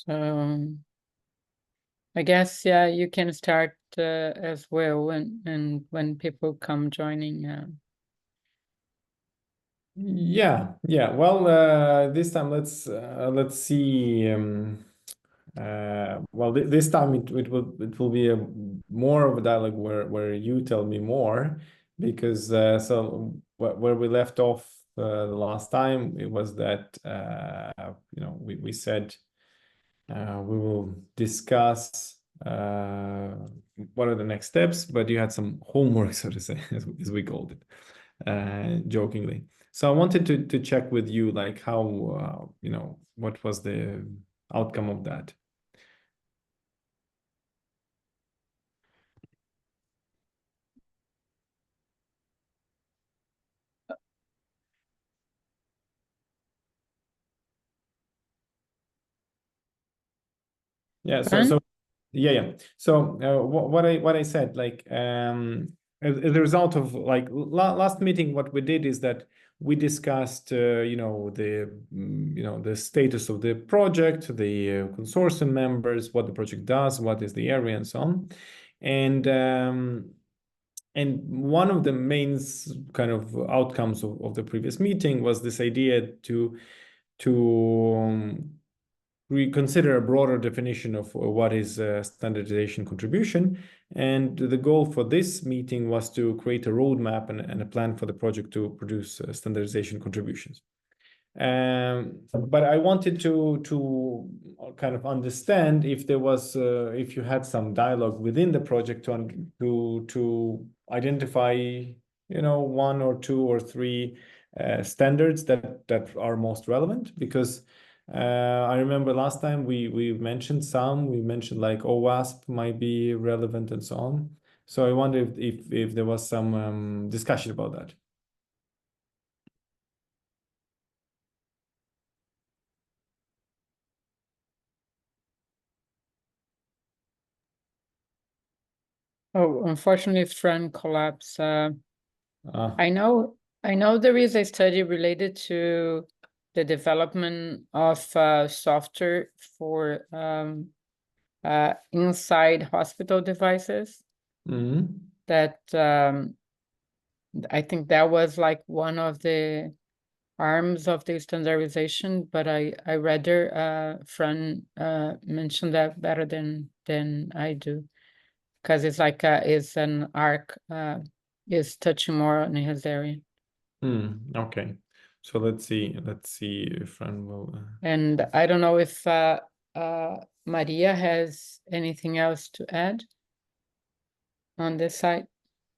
So I guess, yeah, you can start as well when people come joining. Yeah. Well, this time let's see. Well, this time it will be more of a dialogue where you tell me more, because so where we left off the last time, it was that we said we will discuss what are the next steps, but you had some homework, so to say, as we called it, jokingly. So I wanted to check with you, like how what was the outcome of that. Yeah. So yeah. So what I said, like as a result of like last meeting, what we did is that we discussed the status of the project, the consortium members, what the project does, what is the area, and so on. And one of the main kind of outcomes of the previous meeting was this idea to reconsider a broader definition of what is standardization contribution. And the goal for this meeting was to create a roadmap and a plan for the project to produce standardization contributions. But I wanted to kind of understand if there was if you had some dialogue within the project to identify one or two or three standards that are most relevant, because I remember last time we mentioned some. We mentioned like OWASP might be relevant and so on. So I wonder if there was some discussion about that. Oh, unfortunately, Fran collapsed. I know there is a study related to the development of software for inside hospital devices. That I think that was like one of the arms of the standardization, but I rather Fran mentioned that better than I do, because it's like it's an arc is touching more on his area. Okay, so let's see if Fran will. And I don't know if Maria has anything else to add on this side.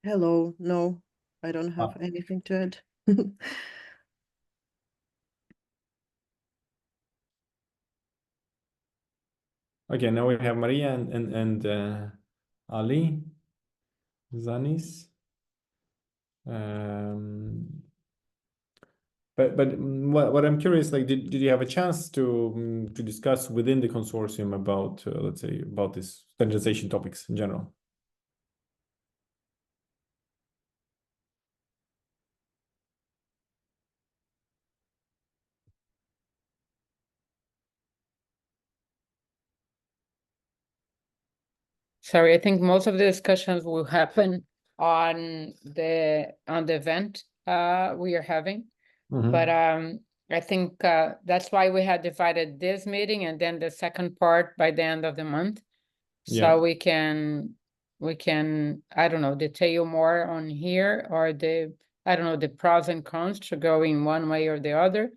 Hello. No, I don't have anything to add. Okay, now we have Maria and Ali, Zanis. But what I'm curious, like, did you have a chance to discuss within the consortium about let's say about this standardization topics in general? Sorry, I think most of the discussions will happen on the event we are having. But I think that's why we had divided this meeting and then the second part by the end of the month. So we can I don't know, detail more on here, or the pros and cons to go in one way or the other,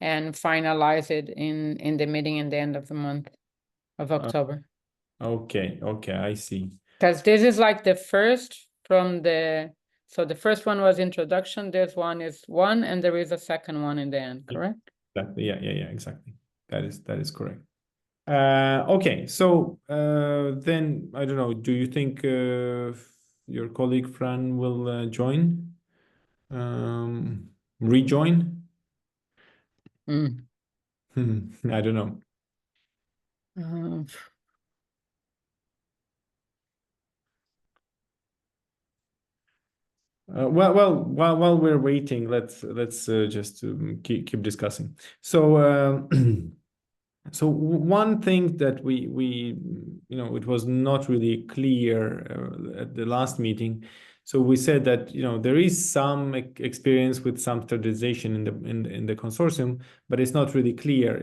and finalize it in the meeting in the end of the month of October. Okay, I see. Because this is like the first from so the first one was introduction, this one is one, and there is a second one in the end, correct? Exactly. Yeah, exactly. That is correct. Okay, so then I don't know. Do you think your colleague Fran will join? Rejoin? I don't know. While we're waiting, let's just keep discussing. So So one thing that it was not really clear at the last meeting. So we said that there is some experience with some standardization in the consortium, but it's not really clear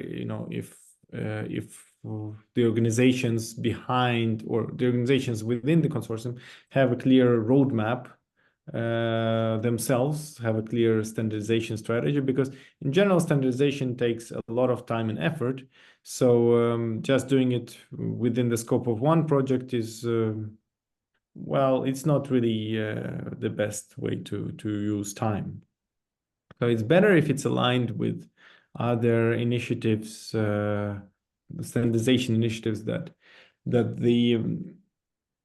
if the organizations behind or the organizations within the consortium have a clear roadmap themselves, have a clear standardization strategy, because in general standardization takes a lot of time and effort. So just doing it within the scope of one project is well, it's not really the best way to use time. So it's better if it's aligned with other initiatives, standardization initiatives that the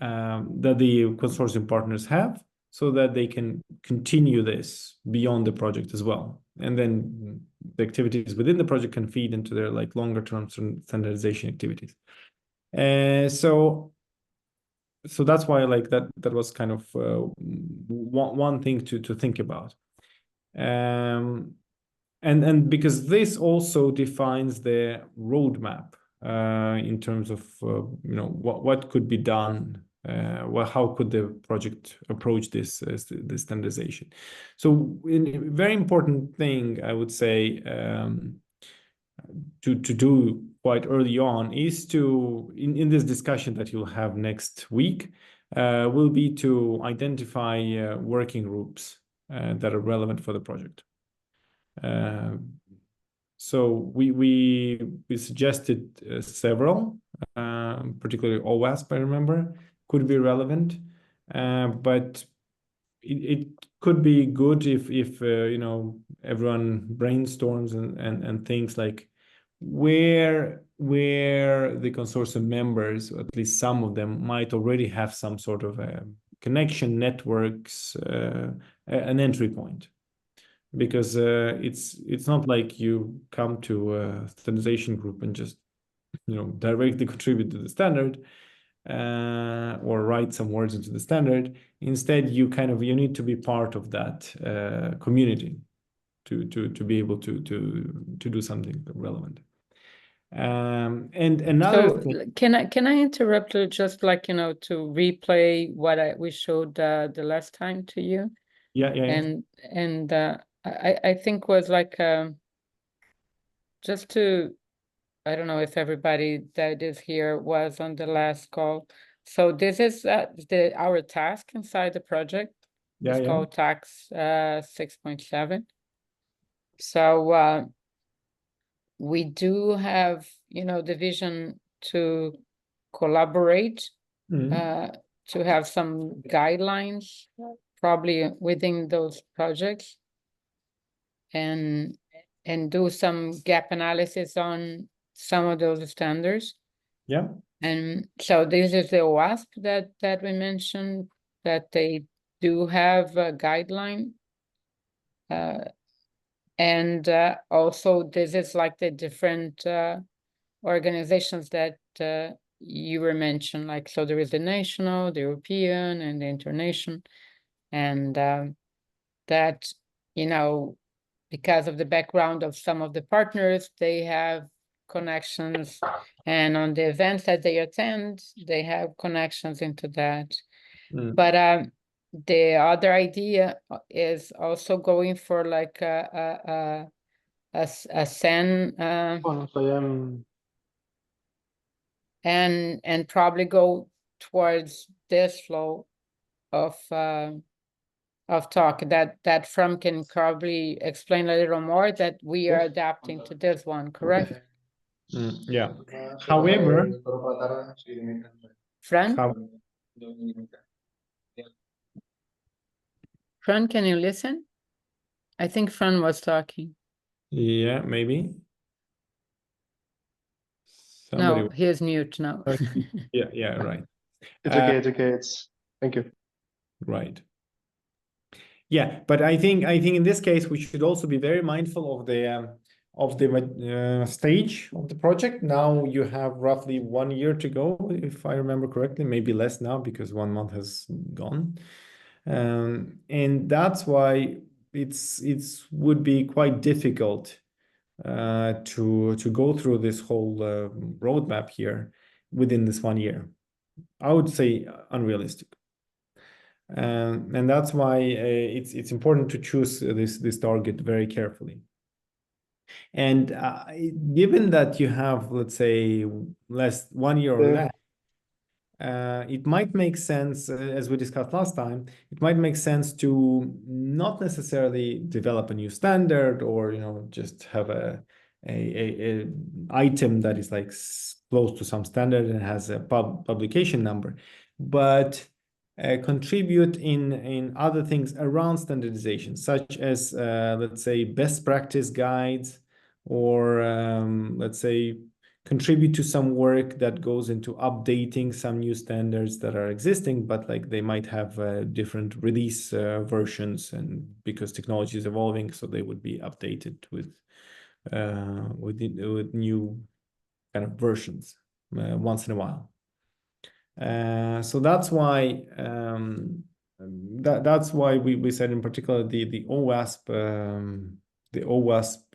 consortium partners have, so that they can continue this beyond the project as well. And then the activities within the project can feed into their longer term standardization activities. So that's why that was kind of one thing to think about. And because this also defines the roadmap in terms of what could be done, how could the project approach this standardization. So a very important thing I would say to do quite early on is to in this discussion that you'll have next week will be to identify working groups that are relevant for the project. So we suggested several, particularly OWASP, I remember, could be relevant, but it could be good if everyone brainstorms and thinks like where the consortium members, or at least some of them, might already have some sort of a connection networks, an entry point. Because it's not like you come to a standardization group and just directly contribute to the standard or write some words into the standard. Instead, you need to be part of that community to be able to do something relevant. And another thing, can I interrupt you just to replay what we showed the last time to you? Yeah. And I think was just to, I don't know if everybody that is here was on the last call. So this is our task inside the project. It's called tax 6.7. So we do have the vision to collaborate, to have some guidelines probably within those projects, and do some gap analysis on some of those standards. Yeah. And so this is the OWASP that we mentioned, that they do have a guideline. And also this is the different organizations that you were mentioned, so there is the national, the European, and the international, and that because of the background of some of the partners, they have connections, and on the events that they attend, they have connections into that. But the other idea is also going for a SEN and probably go towards this flow of talk that From can probably explain a little more, that we are adapting to this one, correct? Yeah. However, Fran, can you listen? I think Fran was talking. Yeah, maybe. No, he is mute now. Yeah, right. It's okay. Thank you. Right. Yeah, but I think in this case we should also be very mindful of the stage of the project. Now you have roughly 1 year to go, if I remember correctly, maybe less now because 1 month has gone, and that's why it's would be quite difficult to go through this whole roadmap here within this 1 year. I would say unrealistic. And that's why it's important to choose this target very carefully. And given that you have, let's say, 1 year or less, it might make sense, as we discussed last time, it might make sense to not necessarily develop a new standard or just have a item that is like close to some standard and has a publication number, but contribute in other things around standardization, such as let's say best practice guides, or let's say contribute to some work that goes into updating some new standards that are existing, but like they might have different release versions, and because technology is evolving, so they would be updated with new kind of versions once in a while. So that's why that's why we said in particular the OWASP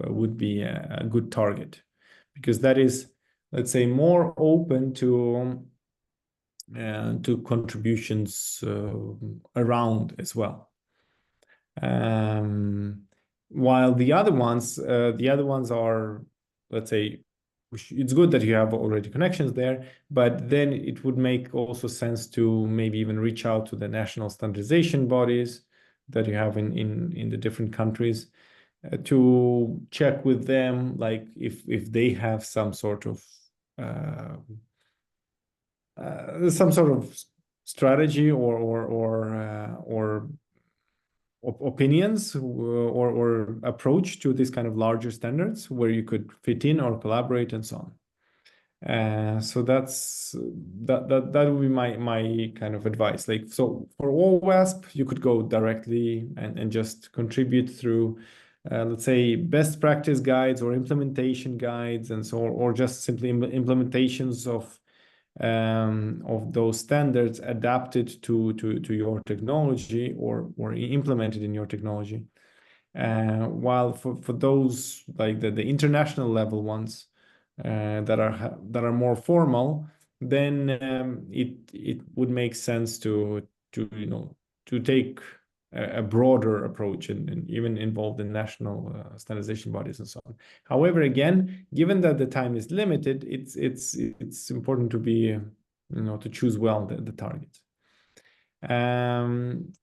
would be a good target, because that is, let's say, more open to contributions around as well. While the other ones are, let's say, it's good that you have already connections there, but then it would make also sense to maybe even reach out to the national standardization bodies that you have in the different countries, to check with them, like if they have some sort of strategy or opinions or approach to this kind of larger standards where you could fit in or collaborate and so on. So that would be my kind of advice. Like, so for OWASP, you could go directly and just contribute through let's say best practice guides or implementation guides, and so, or just simply implementations of those standards adapted to your technology or implemented in your technology. While for those like the international level ones that are more formal, then it would make sense to take a broader approach and even involve the national standardization bodies and so on. However, again, given that the time is limited, it's important to be to choose well the targets. And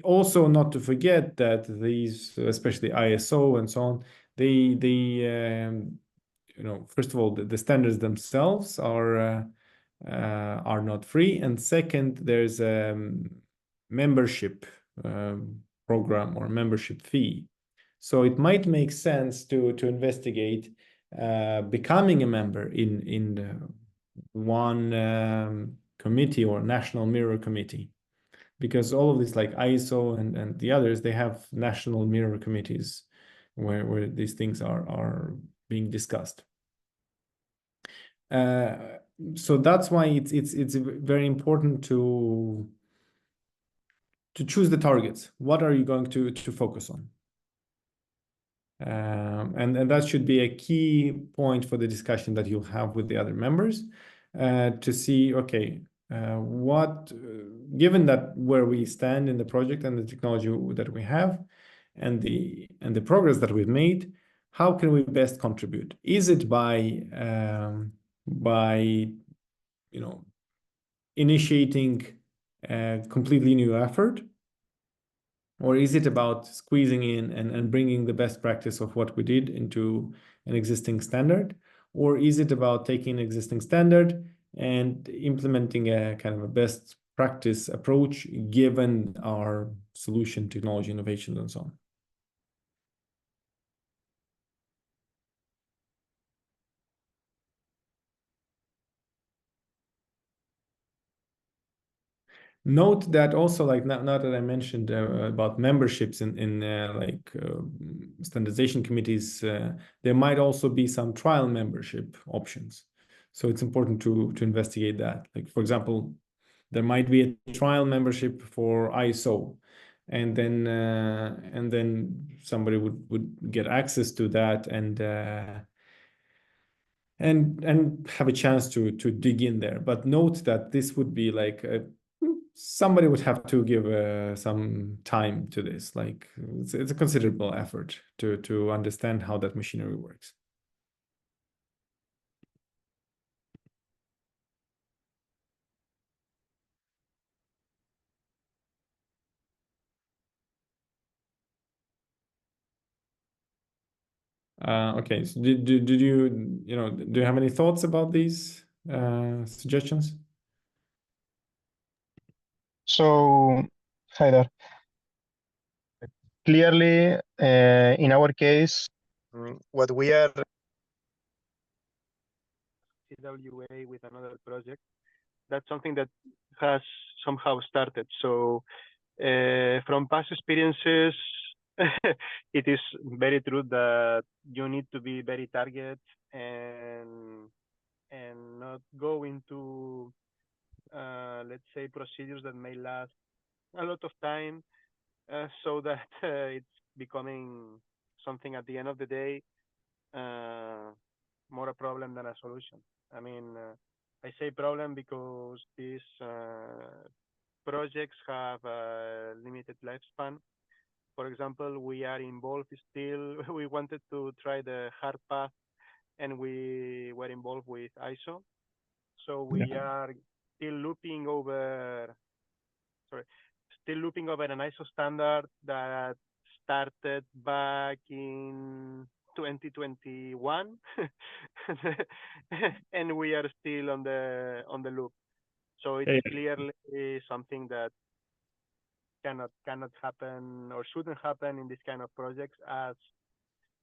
also not to forget that these, especially ISO and so on, they first of all, the standards themselves are not free, and second, there's a membership program or membership fee. So it might make sense to investigate becoming a member in the one committee or national mirror committee, because all of this, like ISO and the others, they have national mirror committees where these things are being discussed. So that's why it's very important to choose the targets. What are you going to focus on? And that should be a key point for the discussion that you'll have with the other members, to see, okay, given that where we stand in the project and the technology that we have and the progress that we've made, how can we best contribute? Is it by initiating a completely new effort, or is it about squeezing in and bringing the best practice of what we did into an existing standard? Or is it about taking an existing standard and implementing a kind of a best practice approach given our solution, technology, innovations, and so on? Note that also, like now that I mentioned about memberships in standardization committees, there might also be some trial membership options. So it's important to investigate that. Like, for example, there might be a trial membership for ISO, and then somebody would get access to that and have a chance to dig in there. But note that this would be like somebody would have to give some time to this. Like it's a considerable effort to understand how that machinery works. Okay, so did you do you have any thoughts about these suggestions? So, hi there. Clearly, in our case, what we are CWA with another project, that's something that has somehow started. So, from past experiences, it is very true that you need to be very target and not go into let's say procedures that may last a lot of time, so that it's becoming something at the end of the day more a problem than a solution. I mean, I say problem because these projects have a limited lifespan. For example, we are involved still, we wanted to try the hard path and we were involved with ISO. So we are still looping over, an ISO standard that started back in 2021, and we are still on the loop. So it's clearly something that cannot happen or shouldn't happen in this kind of projects, as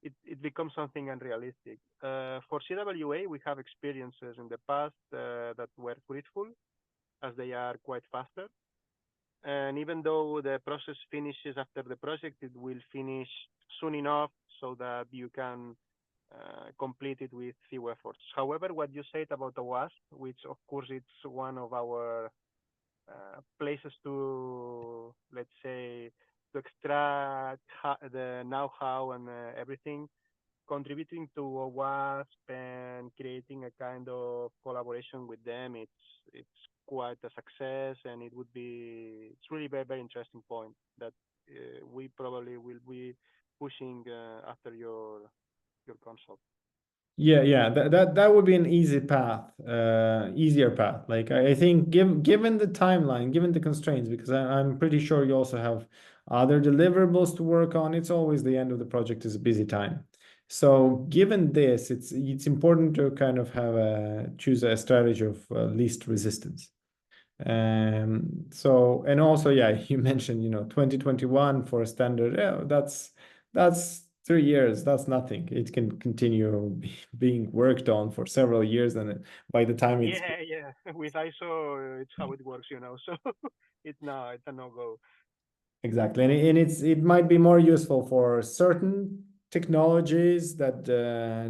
it becomes something unrealistic. For CWA, we have experiences in the past that were fruitful, as they are quite faster. And even though the process finishes after the project, it will finish soon enough so that you can complete it with few efforts. However, what you said about the WASP, which of course it's one of our places to, let's say, to extract the know-how and everything, contributing to a WASP and creating a kind of collaboration with them, it's quite a success, and it's really very, very interesting point that we probably will be pushing after your consult. Yeah, that would be an easier path. Like I think, given the timeline, given the constraints, because I'm pretty sure you also have other deliverables to work on. It's always the end of the project is a busy time. So given this, it's important to kind of choose a strategy of least resistance. So, and also, you mentioned 2021 for a standard. Yeah, that's 3 years. That's nothing. It can continue being worked on for several years, and by the time it's with ISO, it's how it works, So it's a no-go. Exactly, and it might be more useful for certain technologies that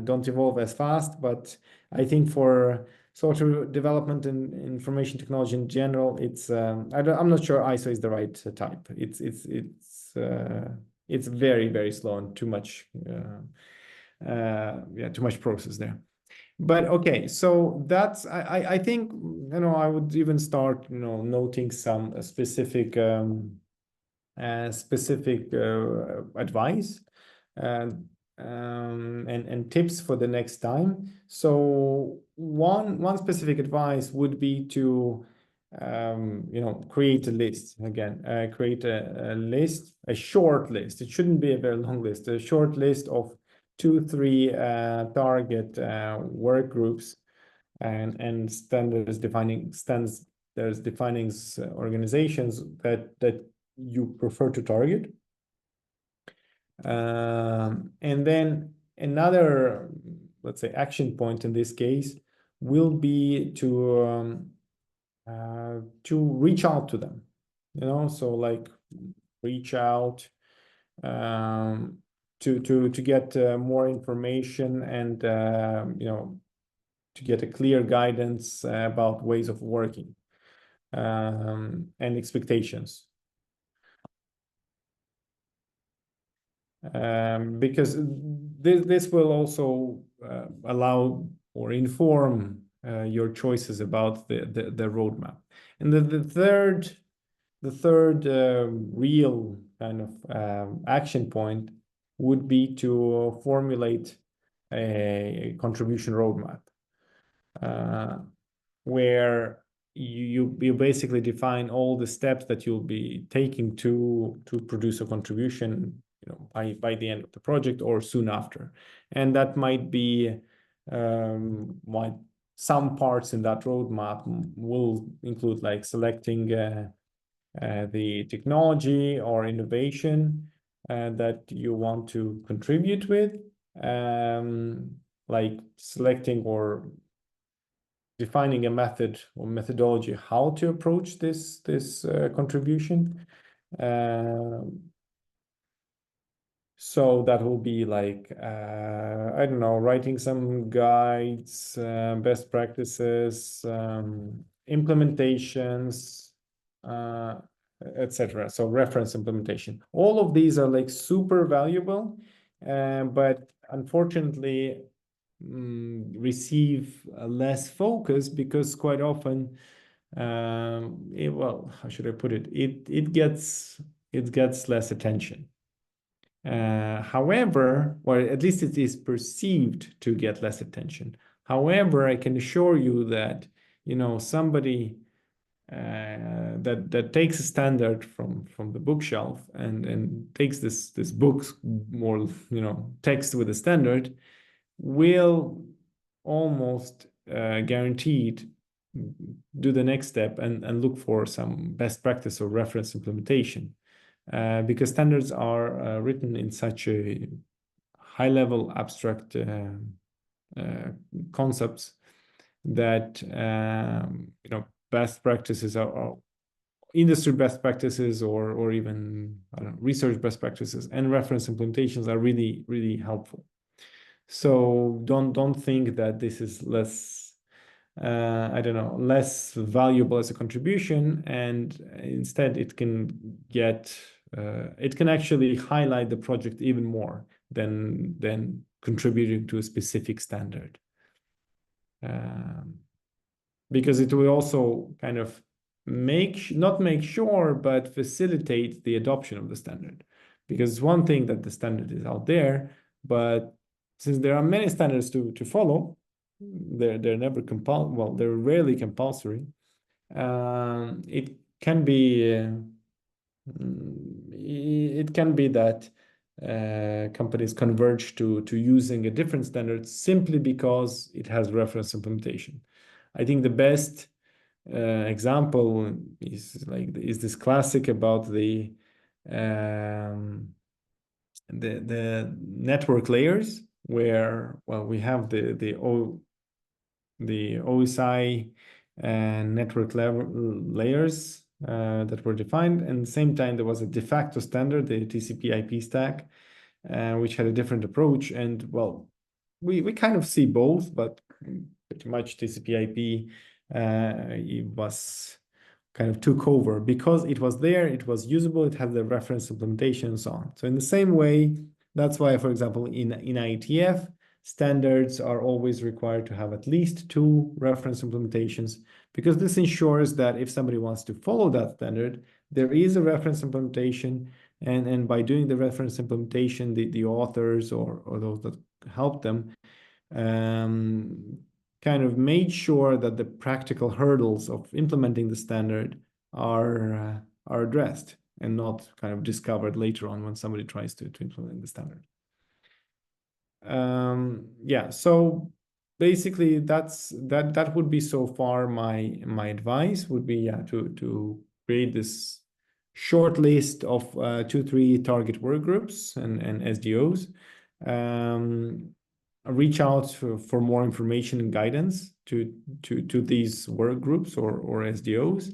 don't evolve as fast, but I think for software development and information technology in general, I'm not sure ISO is the right type. It's very, very slow and too much process there. But okay, so that's I think I would even start noting some specific advice and tips for the next time. So one specific advice would be to create a list again. Create a list, a short list. It shouldn't be a very long list. A short list of 2-3 target work groups and defining organizations that you prefer to target. And then another, let's say, action point in this case will be to reach out to them, so like reach out to get more information and to get a clear guidance about ways of working and expectations. because this will also allow or inform your choices about the roadmap. And the third real kind of action point would be to formulate a contribution roadmap, where you basically define all the steps that you'll be taking to produce a contribution, by the end of the project or soon after. And that might be some parts in that roadmap will include like selecting the technology or innovation that you want to contribute with, like selecting or defining a method or methodology how to approach this contribution. So that will be like, I don't know, writing some guides, best practices, implementations, etc. So reference implementation. All of these are like super valuable, but unfortunately receive less focus because quite often, well, how should I put it? It gets less attention. However, or at least it is perceived to get less attention. However, I can assure you that somebody that takes a standard from the bookshelf and takes this book's more text with a standard will almost guaranteed do the next step and look for some best practice or reference implementation. Because standards are written in such a high-level abstract concepts that best practices are industry best practices or even research best practices and reference implementations are really, really helpful. So don't think that this is less less valuable as a contribution, and instead it can actually highlight the project even more than contributing to a specific standard, because it will also kind of not make sure but facilitate the adoption of the standard, because it's one thing that the standard is out there, but since there are many standards to follow, they're never they're rarely compulsory. It can be that companies converge to using a different standard simply because it has reference implementation. I think the best example is this classic about the network layers, where we have the OSI and network layers that were defined, and at the same time there was a de facto standard, the TCP/IP stack, which had a different approach. And well, we kind of see both, but pretty much TCP/IP it was kind of took over because it was there, it was usable, it had the reference implementation and so on. So in the same way, that's why, for example, in IETF, standards are always required to have at least 2 reference implementations, because this ensures that if somebody wants to follow that standard, there is a reference implementation, and by doing the reference implementation, the authors or those that help them kind of made sure that the practical hurdles of implementing the standard are addressed and not kind of discovered later on when somebody tries to implement the standard. Yeah, so basically that would be so far my advice would be to create this short list of 2-3 target work groups and SDOs. Reach out for more information and guidance to these work groups or SDOs,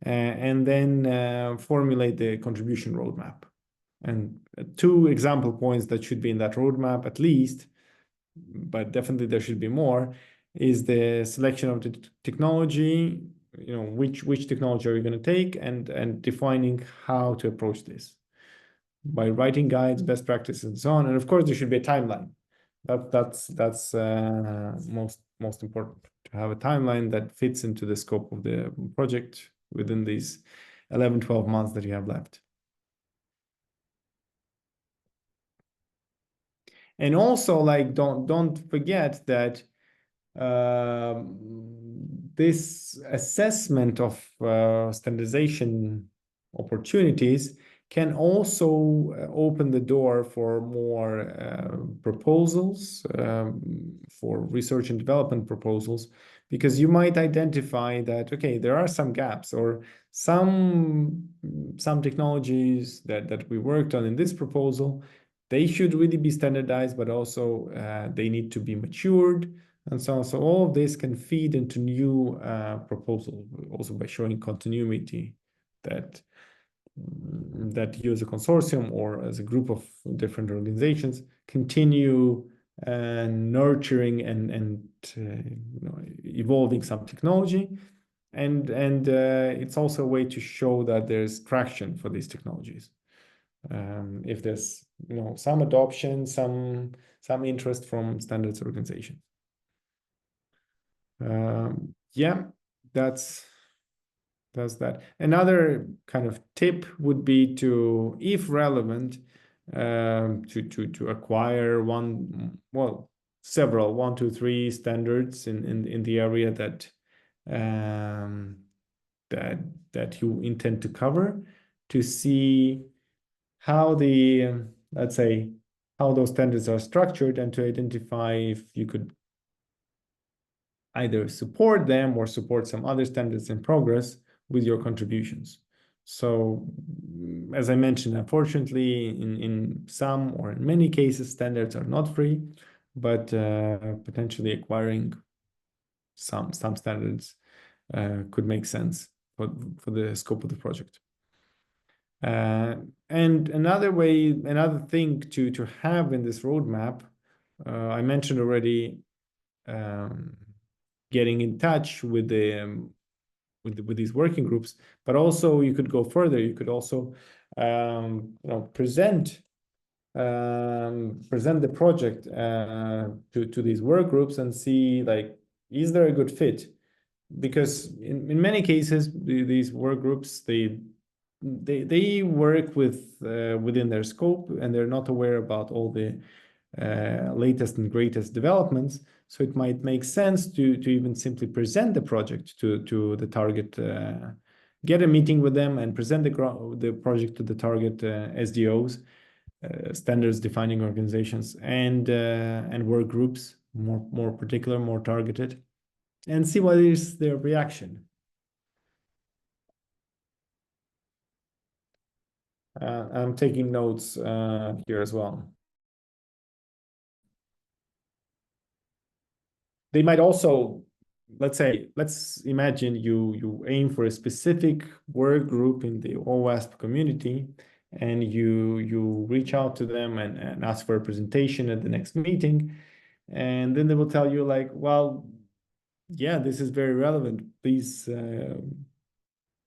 and then formulate the contribution roadmap. And 2 example points that should be in that roadmap at least, but definitely there should be more, is the selection of the technology, which technology are you going to take, and defining how to approach this. by writing guides, best practices, and so on. And of course, there should be a timeline. That's most important, to have a timeline that fits into the scope of the project within these 11-12 months that you have left. And also, like, don't forget that this assessment of standardization opportunities can also open the door for more proposals, for research and development proposals, because you might identify that, okay, there are some gaps, or some technologies that we worked on in this proposal, they should really be standardized, but also they need to be matured, and so on. So all of this can feed into new proposals, also by showing continuity that you as a consortium or as a group of different organizations continue nurturing and evolving some technology, and it's also a way to show that there's traction for these technologies. If there's some adoption, some interest from standards organizations. Yeah, that's that. Another kind of tip would be to, if relevant, to acquire one, well, several, 1, 2, 3 standards in the area that that you intend to cover, to see how the let's say how those standards are structured, and to identify if you could either support them or support some other standards in progress with your contributions. So, as I mentioned, unfortunately, in some or in many cases, standards are not free, but potentially acquiring some standards could make sense for the scope of the project. And another thing to have in this roadmap, I mentioned already, getting in touch with these working groups, but also you could go further. You could also present the project to these work groups and see, like, is there a good fit? Because in many cases, these work groups, they work within their scope, and they're not aware about all the latest and greatest developments. So it might make sense to even simply present the project to the target, get a meeting with them and present the project to the target SDOs, standards defining organizations, and work groups, more particular, more targeted, and see what is their reaction. I'm taking notes here as well. They might also, let's imagine you aim for a specific work group in the OWASP community, and you reach out to them and ask for a presentation at the next meeting, and then they will tell you, like, well, yeah, this is very relevant, please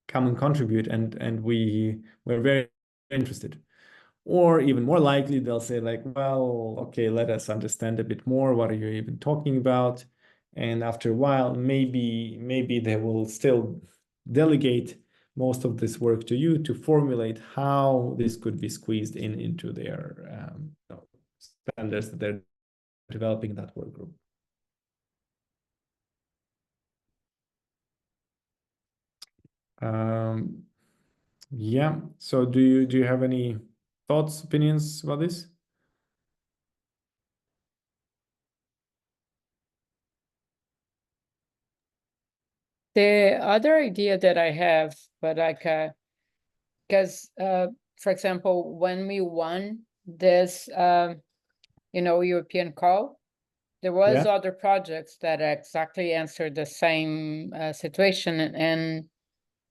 come and contribute, and we're very interested. Or even more likely, they'll say, like, well, okay, let us understand a bit more. What are you even talking about? And after a while, maybe they will still delegate most of this work to you to formulate how this could be squeezed into their standards that they're developing in that work group. Yeah. So do you have any thoughts, opinions about this? The other idea that I have, but because for example, when we won this European call, there was other projects that exactly answered the same situation,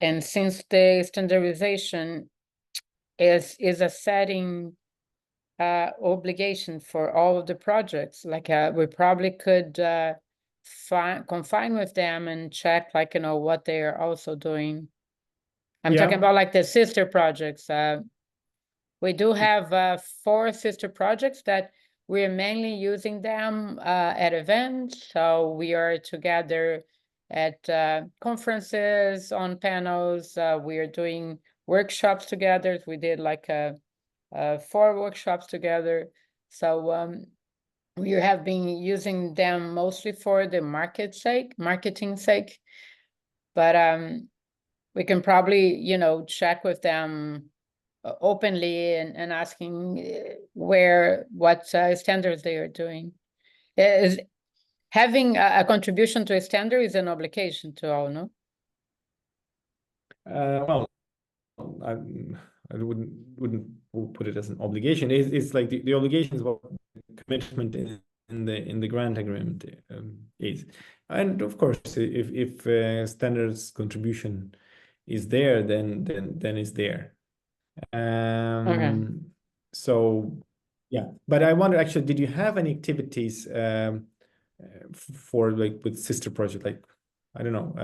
and since the standardization is a setting obligation for all of the projects, like we probably could confine with them and check, like, what they are also doing. I'm talking about, like, the sister projects, We do have 4 sister projects that we're mainly using them at events. So we are together at conferences, on panels. We are doing workshops together. We did like 4 workshops together. So we have been using them mostly for the marketing sake. But we can probably, check with them openly and asking what standards they are doing. Having a contribution to a standard is an obligation to all, no? Well, I wouldn't put it as an obligation. It's like the obligation is what the commitment in the grant agreement is, and of course, if standards contribution is there, then it's there. Okay. So yeah, but I wonder actually, did you have any activities for like with sister project, like I don't know,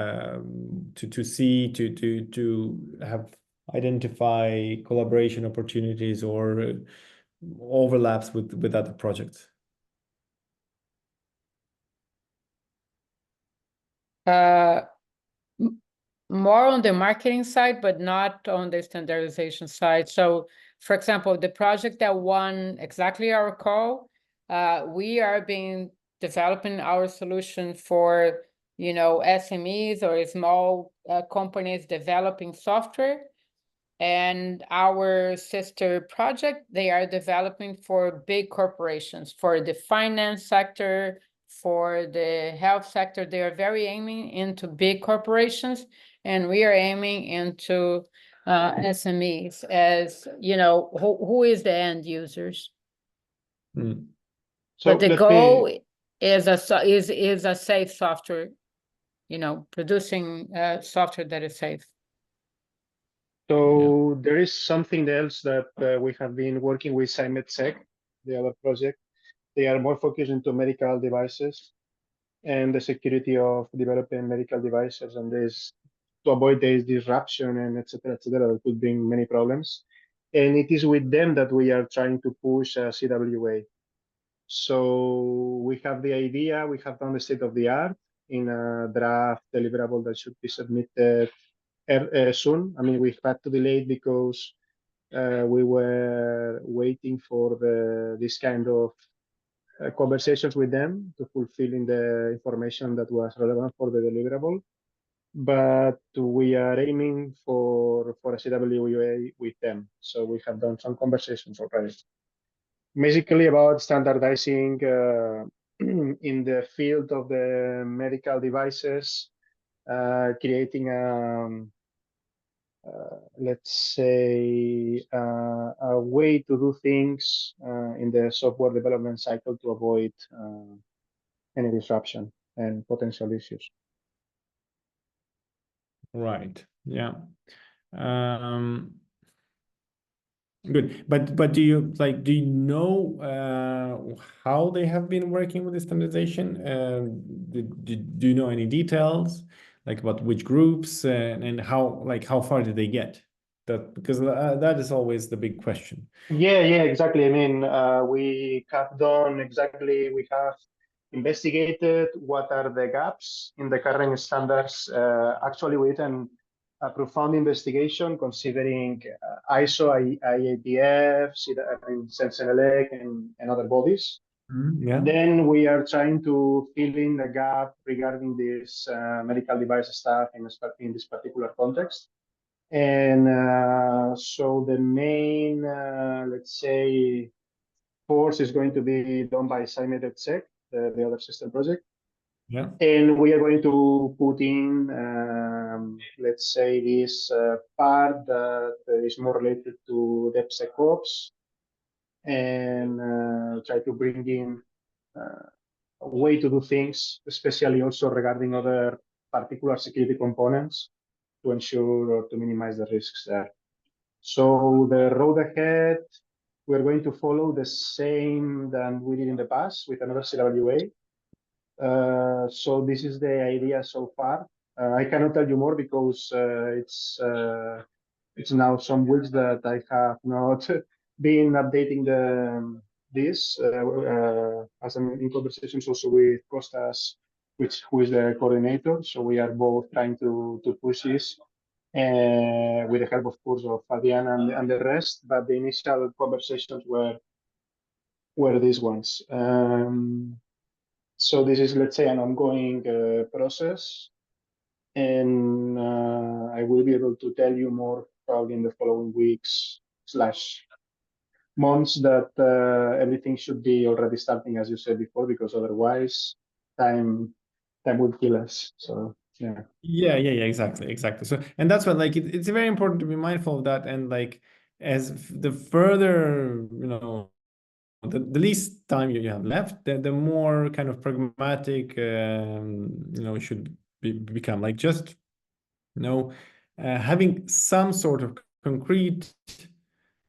to have identify collaboration opportunities or overlaps with other projects? More on the marketing side, but not on the standardization side. So, for example, the project that won exactly our call, we are developing our solution for, SMEs or small companies developing software. And our sister project, they are developing for big corporations, for the finance sector, for the health sector. They are very aiming into big corporations, and we are aiming into SMEs as, who is the end users. Mm. But the goal is a safe software, producing software that is safe. So there is something else that we have been working with SciMedSec, the other project. They are more focused into medical devices and the security of developing medical devices, and this to avoid this disruption and etc. that could bring many problems. And it is with them that we are trying to push CWA. So we have the idea, we have done the state of the art in a draft deliverable that should be submitted soon. I mean, we had to delay it because we were waiting for this kind of conversations with them to fulfilling the information that was relevant for the deliverable. But we are aiming for a CWA with them. So we have done some conversations already. Basically about standardizing in the field of the medical devices, creating let's say, a way to do things in the software development cycle to avoid any disruption and potential issues. Right. Yeah. Good. But do you know how they have been working with the standardization? Do you know any details, like about which groups and how far did they get? Because that is always the big question. Yeah, exactly. I mean, we have done exactly, we have investigated what are the gaps in the current standards. Actually, we did a profound investigation considering ISO, IATF, Sensenelec, and other bodies. Yeah. Then we are trying to fill in the gap regarding this medical device stuff in this particular context. And so the main, let's say, force is going to be done by SciMedSec, the other system project. Yeah. And we are going to put in, let's say, this part that is more related to DevSecOps and try to bring in a way to do things, especially also regarding other particular security components to ensure or to minimize the risks there. So the road ahead, we're going to follow the same than we did in the past with another CWA. So this is the idea so far. I cannot tell you more because it's now some weeks that I have not been updating this as in conversations also with Costas, who is the coordinator. So we are both trying to push this with the help, of course, of Fabian and the rest. But the initial conversations were these ones. So this is, let's say, an ongoing process, and I will be able to tell you more probably in the following weeks / months that everything should be already starting, as you said before, because otherwise time will kill us. So yeah. Yeah, exactly. So, and that's what, like, it's very important to be mindful of that. And like, as the further, the least time you have left, the more kind of pragmatic, it should become, like, just, having some sort of concrete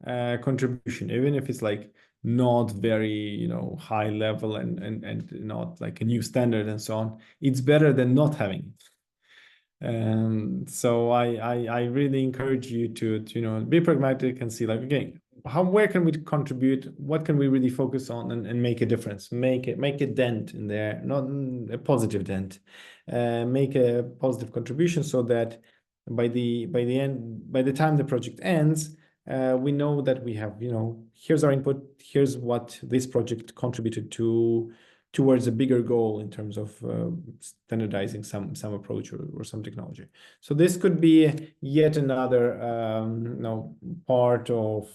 contribution, even if it's like not very, high level and not like a new standard and so on. It's better than not having it. So I really encourage you to be pragmatic and see, like, okay, where can we contribute? What can we really focus on and make a difference? Make a dent in there, not a positive dent. Make a positive contribution so that by the time the project ends, we know that we have, here's our input, here's what this project contributed towards a bigger goal in terms of standardizing some approach or some technology. So this could be yet another part of,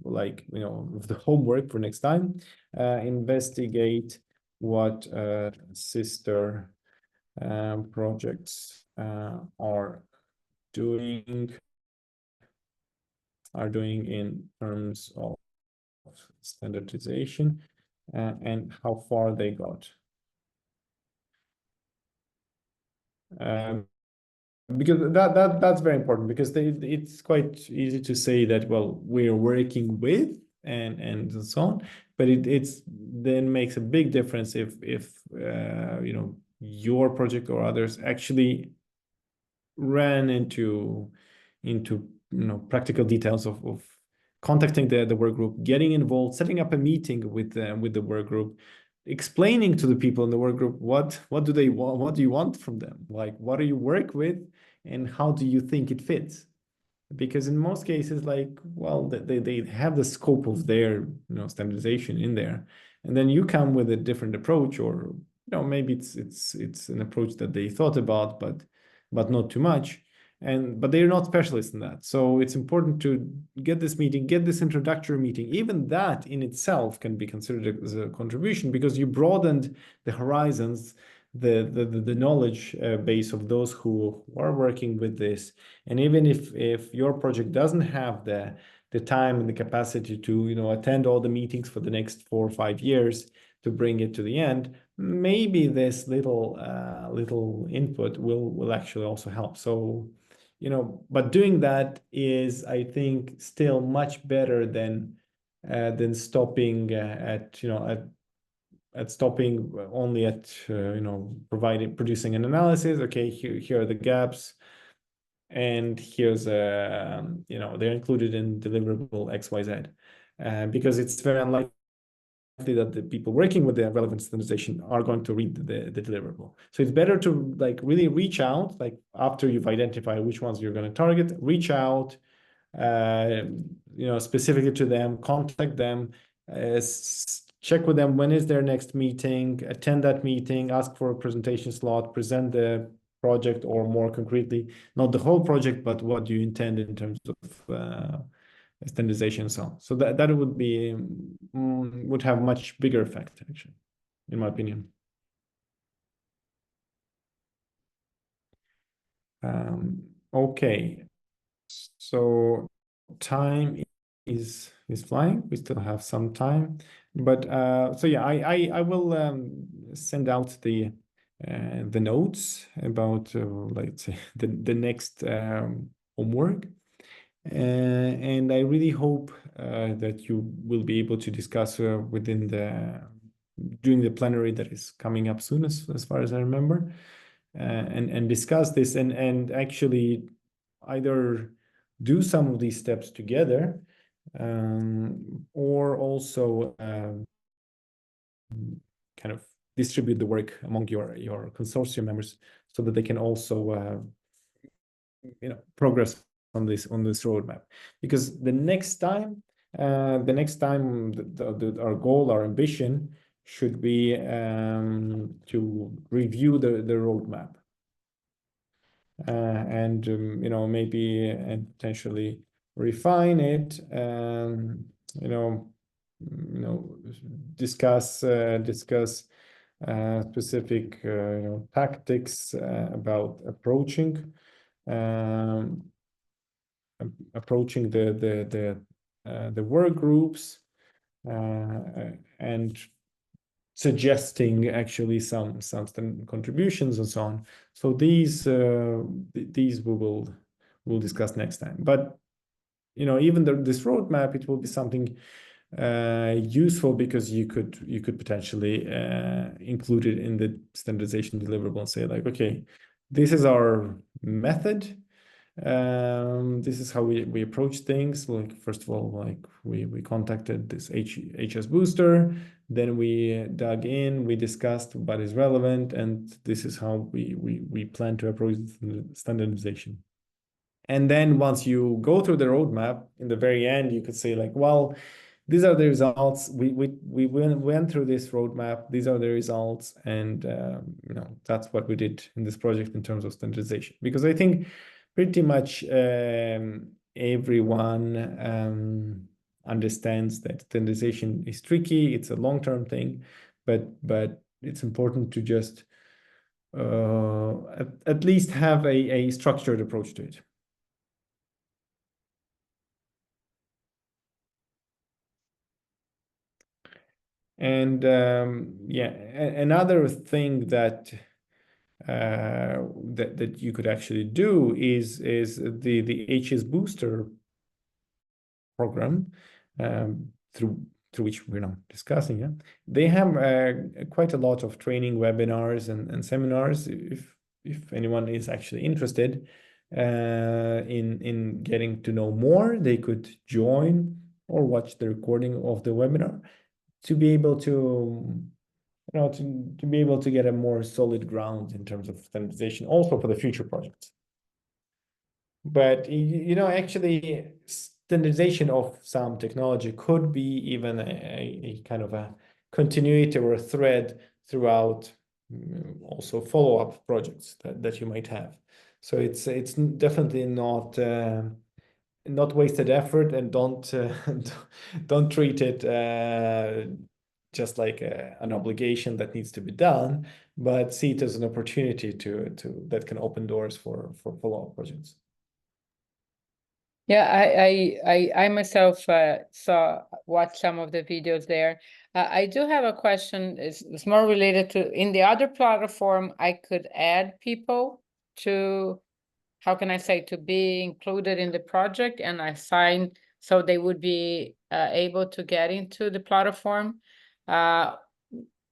like, of the homework for next time. Investigate what sister projects are doing in terms of standardization and how far they got. Because that's very important, because it's quite easy to say that, well, we're working with and so on, but it's then makes a big difference if your project or others actually ran into practical details of contacting the work group, getting involved, setting up a meeting with the work group, explaining to the people in the work group what do they want, what do you want from them, like, what do you work with and how do you think it fits. Because in most cases, like, well, they have the scope of their standardization in there, and then you come with a different approach, or maybe it's an approach that they thought about, but not too much, but they're not specialists in that. So it's important to get this meeting, get this introductory meeting. Even that in itself can be considered as a contribution, because you broadened the horizons, the knowledge base of those who are working with this. And even if your project doesn't have the time and the capacity to attend all the meetings for the next 4 or 5 years to bring it to the end, maybe this little input will actually also help. So but doing that is, I think, still much better than stopping at stopping only at producing an analysis. Okay, here are the gaps, and here's they're included in deliverable XYZ, because it's very unlikely that the people working with the relevant standardization are going to read the deliverable. So it's better to, like, really reach out, like, after you've identified which ones you're going to target, reach out specifically to them, contact them, check with them when is their next meeting, attend that meeting, ask for a presentation slot, present the project, or more concretely, not the whole project, but what do you intend in terms of standardization and so on. So that would be would have much bigger effect, actually, in my opinion. Okay, so time is flying. We still have some time, but so yeah, I will send out the notes about let's say the next homework, and I really hope that you will be able to discuss during the plenary that is coming up soon, as far as I remember, and discuss this and actually either do some of these steps together, or also kind of distribute the work among your consortium members so that they can also progress on this roadmap. Because the next time our goal, our ambition should be to review the roadmap and maybe and potentially refine it, discuss specific tactics about approaching the work groups and suggesting actually some contributions and so on. So these we'll discuss next time. But even this roadmap, it will be something useful because you could potentially include it in the standardization deliverable and say like, okay, this is our method. This is how we approach things. Like, first of all, like we contacted this HSbooster, then we dug in, we discussed what is relevant, and this is how we plan to approach standardization. And then once you go through the roadmap, in the very end, you could say like, well, these are the results. We went through this roadmap. These are the results, and that's what we did in this project in terms of standardization. Because I think pretty much everyone understands that standardization is tricky. It's a long-term thing, but it's important to just at least have a structured approach to it. And another thing that you could actually do is the HSbooster program, through which we're now discussing. Yeah, they have quite a lot of training webinars and seminars. If anyone is actually interested in getting to know more, they could join or watch the recording of the webinar to be able to to be able to get a more solid ground in terms of standardization, also for the future projects. But actually, standardization of some technology could be even a kind of a continuity or a thread throughout also follow-up projects that you might have. So it's definitely not wasted effort, and don't treat it just like an obligation that needs to be done, but see it as an opportunity that can open doors for follow-up projects. Yeah, I myself watched some of the videos there. I do have a question. It's more related to, in the other platform, I could add people to, how can I say, to be included in the project and assign, so they would be able to get into the platform. But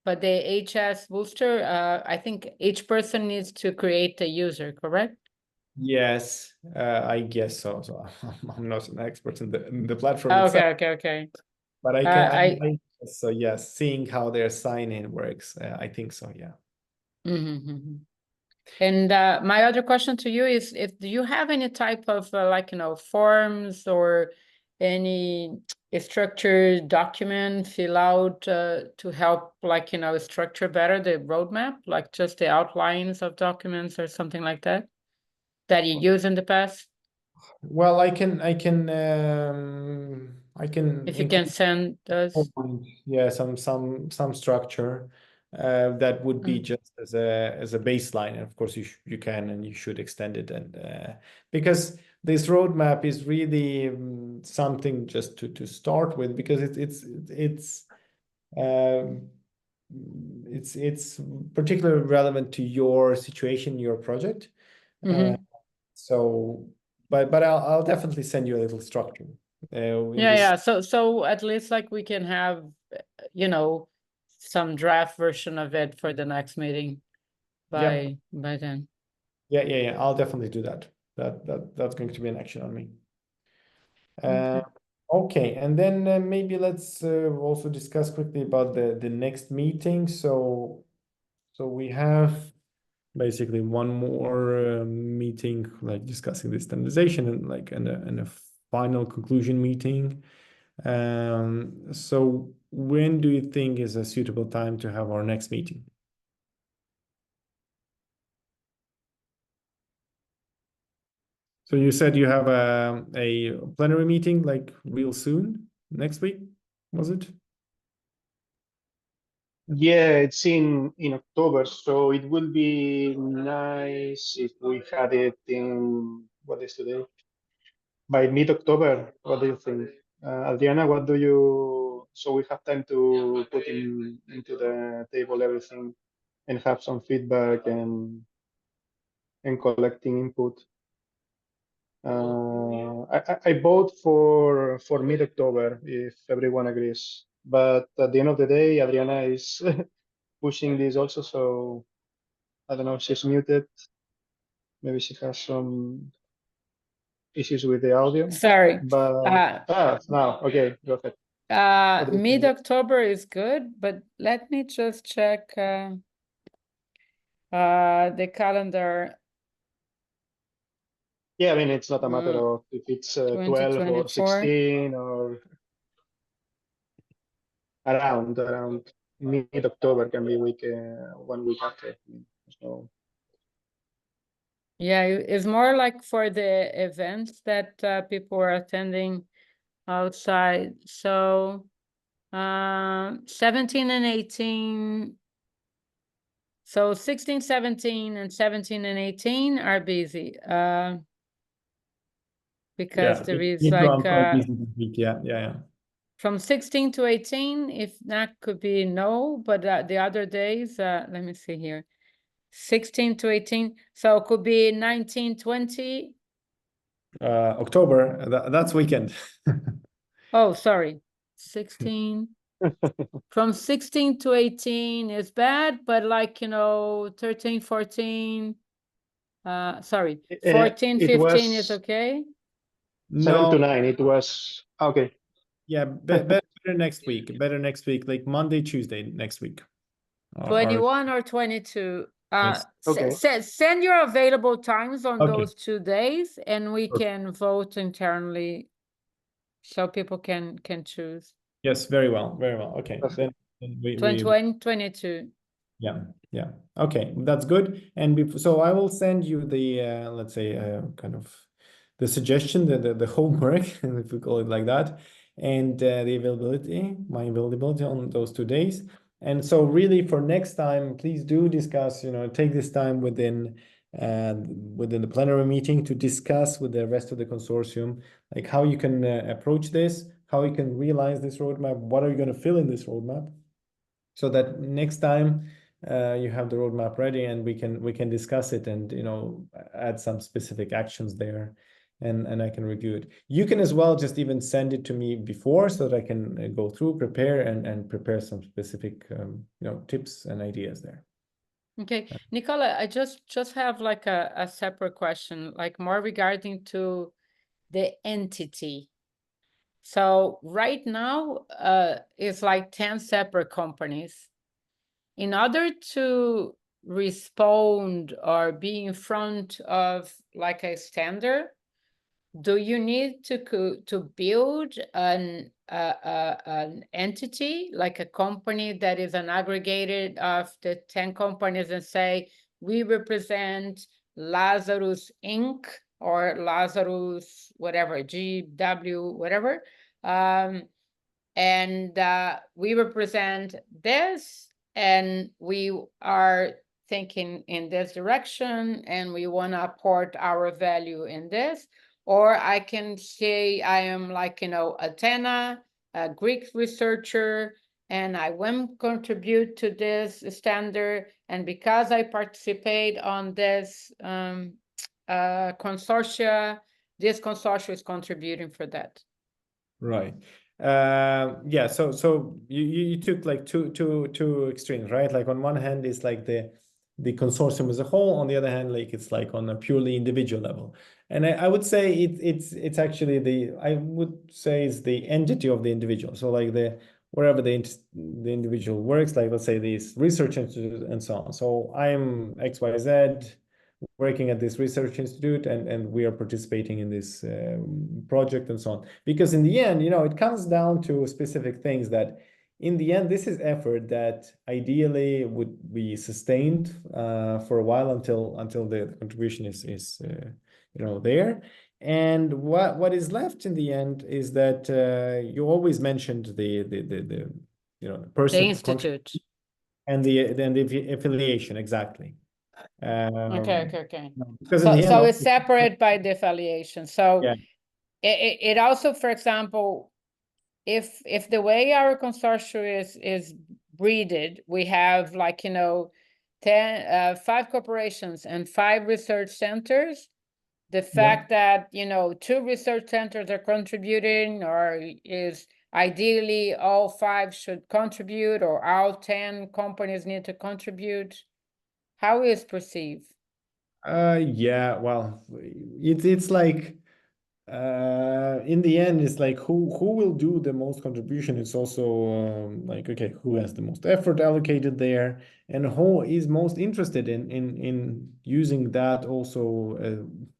the HSbooster, I think each person needs to create a user, correct? Yes, I guess so. So I'm not an expert in the platform itself. Okay. But I can. So yes, seeing how their sign-in works, I think so. Yeah. And my other question to you is, do you have any type of forms or any structured document fill out to help structure better the roadmap, like just the outlines of documents or something like that you used in the past? Well, I can if you can send us. Yeah, some structure that would be just as a baseline. And of course, you can and you should extend it, and because this roadmap is really something just to start with, because it's particularly relevant to your situation, your project. So, but I'll definitely send you a little structure. So at least we can have some draft version of it for the next meeting by then. Yeah. I'll definitely do that. That's going to be an action on me. Okay. Okay, and then maybe let's also discuss quickly about the next meeting. So we have basically one more meeting, like discussing the standardization and like and a final conclusion meeting. So when do you think is a suitable time to have our next meeting? So you said you have a plenary meeting like real soon, next week, was it? Yeah, it's in October, so it will be nice if we had it in, what is today? By mid-October. What do you think? Adriana, what do you, so we have time to put into the table everything and have some feedback and collecting input. I vote for mid-October if everyone agrees. But at the end of the day, Adriana is pushing this also, so I don't know, she's muted. Maybe she has some issues with the audio. Sorry. But now, okay, go ahead. Mid-October is good, but let me just check the calendar. Yeah, I mean, it's not a matter of if it's 12 or 16 or around mid-October can be 1 week after. So yeah, it's more like for the events that people are attending outside. So 17 and 18. So 16, 17, and 17 and 18 are busy. Because there is like yeah. From 16 to 18, if that could be no, but the other days, let me see here. 16 to 18, so it could be 19, 20. October, that's weekend. Oh, sorry. 16. From 16 to 18 is bad, but like, 13, 14, sorry, 14, 15 is okay. 7 to 9, it was okay. Yeah, better next week. Better next week, like Monday, Tuesday next week. 21 or 22. Yes. Okay. Send your available times on those 2 days, and we can vote internally, so people can choose. Yes, very well, very well. Okay, then we 21, 22. Yeah. Okay, that's good. And so I will send you the let's say kind of the suggestion, the homework, if we call it like that, and the availability, my availability on those 2 days. And so really for next time, please do discuss, take this time within the plenary meeting to discuss with the rest of the consortium, like how you can approach this, how you can realize this roadmap, what are you going to fill in this roadmap, so that next time you have the roadmap ready and we can discuss it and add some specific actions there, and I can review it. You can as well just even send it to me before so that I can go through, prepare and prepare some specific tips and ideas there. Okay, Nicola, I just have like a separate question, like more regarding to the entity. So right now, it's like 10 separate companies. In order to respond or be in front of like a standard, do you need to build an entity, like a company that is an aggregated of the 10 companies, and say, we represent Lazarus Inc. or Lazarus whatever, GW whatever, and we represent this, and we are thinking in this direction, and we want to port our value in this. Or I can say I am like, Athena, a Greek researcher, and I want to contribute to this standard, and because I participate on this consortia, this consortia is contributing for that. Right. Yeah, so you took like two extremes, right? Like on one hand is like the consortium as a whole, on the other hand, like it's like on a purely individual level. And I would say it's actually I would say it's the entity of the individual. So like wherever the individual works, like let's say these research institutes and so on. So I'm XYZ working at this research institute, and we are participating in this project and so on. Because in the end, it comes down to specific things that in the end, this is effort that ideally would be sustained for a while until the contribution is there. And what is left in the end is that you always mentioned the person, The institute, and the affiliation, exactly. okay. Because in the end, So it's separate by the affiliation. So yeah. it also, for example, if the way our consortium is breeded, we have like 5 corporations and 5 research centers. The fact that 2 research centers are contributing, or is ideally all 5 should contribute, or all 10 companies need to contribute. How is perceived? Yeah, well, it's like in the end, it's like who will do the most contribution. It's also like, okay, who has the most effort allocated there, and who is most interested in using that, also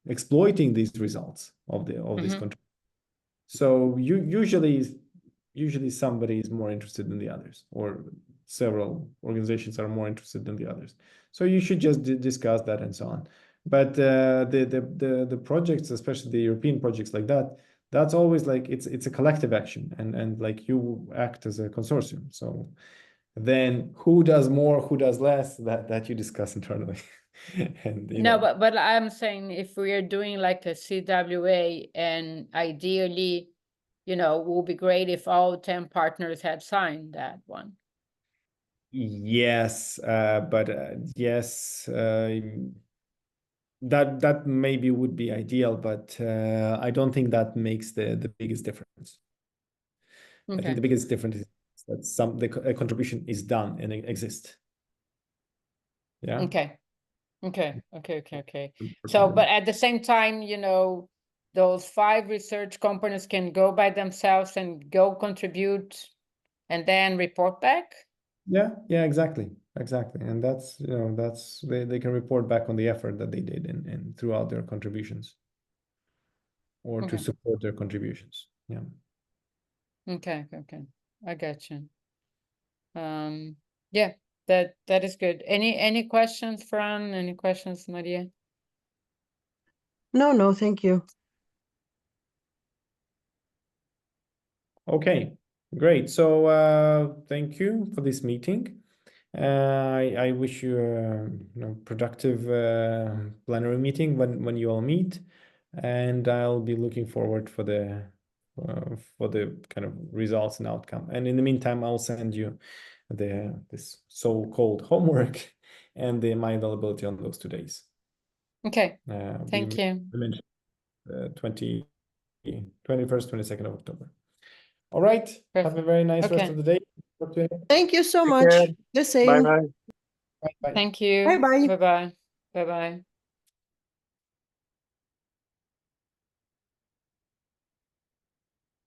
exploiting these results of this contribution. So usually somebody is more interested than the others, or several organizations are more interested than the others. So you should just discuss that and so on. But the projects, especially the European projects like that, that's always like it's a collective action, and like you act as a consortium. So then who does more, who does less, that you discuss internally. And No, but I'm saying if we are doing like a CWA, and ideally, it would be great if all 10 partners had signed that one. Yes, but yes, that maybe would be ideal, but I don't think that makes the biggest difference. I think the biggest difference is that the contribution is done and it exists. Yeah. Okay. So, but at the same time, those 5 research companies can go by themselves and go contribute and then report back? Yeah, exactly. And that's they can report back on the effort that they did and throughout their contributions, or to support their contributions. Yeah. Okay. I got you. Yeah, that is good. Any questions, Fran? Any questions, Maria? No, thank you. Okay, great. So thank you for this meeting. I wish you a productive plenary meeting when you all meet, and I'll be looking forward for the kind of results and outcome. And in the meantime, I'll send you this so-called homework and my availability on those 2 days. Okay. Thank you. We mentioned 21st, 22nd of October. All right. Have a very nice rest of the day. Thank you so much. The same. Bye. Thank you. Bye-bye. Bye-bye. Bye-bye.